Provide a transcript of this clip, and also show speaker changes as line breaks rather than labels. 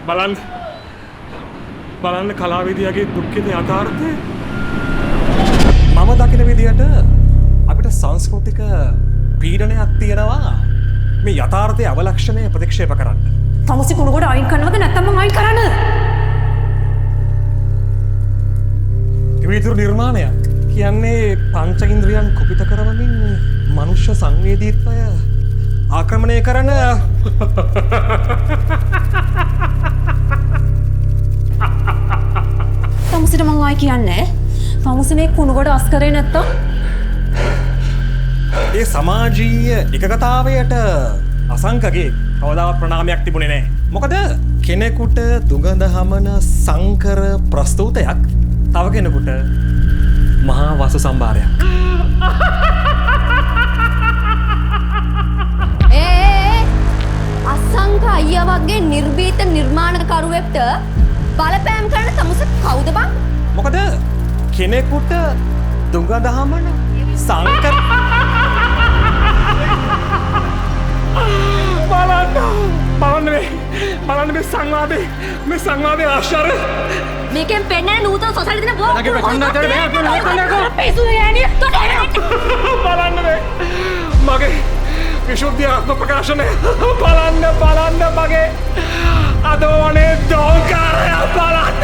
බලන්න කලාවේදියාගේ දුක්ඛිත යථාර්ථය.
මම දකින විදියට අපිට සංස්කෘතික පීඩනයක් තියෙනවා මේ යථාර්ථයේ අවලක්ෂණය ප්‍රතික්ෂේප කරන්න.
තමුසි කුණුගොඩ අයින් කරනවද නැත්නම් මම අයින් කරන්න?
විවිධ නිර්මාණයක් කියන්නේ පංච ඉන්ද්‍රියන් කුපිත කරවමින් මනුෂ්‍ය සංවේදීත්වය ආක්‍රමණය කරන
තමුසිට මං ආයි කියන්නේ තමුසි මේ කුණුගොඩ අස් කරේ නැත්තම්
ඒ සමාජීය එකගතාවයට අසංකගේ කවදාවත් ප්‍රණාමයක් තිබුණේ නැහැ. මොකද කෙනෙකුට දුගඳ හමන සංකර ප්‍රස්තුතයක් තව කෙනෙකුට මහා වස සම්භාරයක්.
අසංක අයියා වගේ නිර්භීත නිර්මාණකරුවෙක්ට බලපෑම් කරන තමුස කවුද බං?
මොකද කෙනෙකුට දුගඳ හමන සංකර
බලන්න මේ සංවාදයේ ආශ්චර්ය.
මේකෙන් පෙන්නන නූතන සොසයිටි දෙන බෝ
බලන්න මේ මගේ විශුද්ධිය ආත්ම ප්‍රකාශනය බලන්න මගේ අදෝනේ දෝංකාරය බලන්න.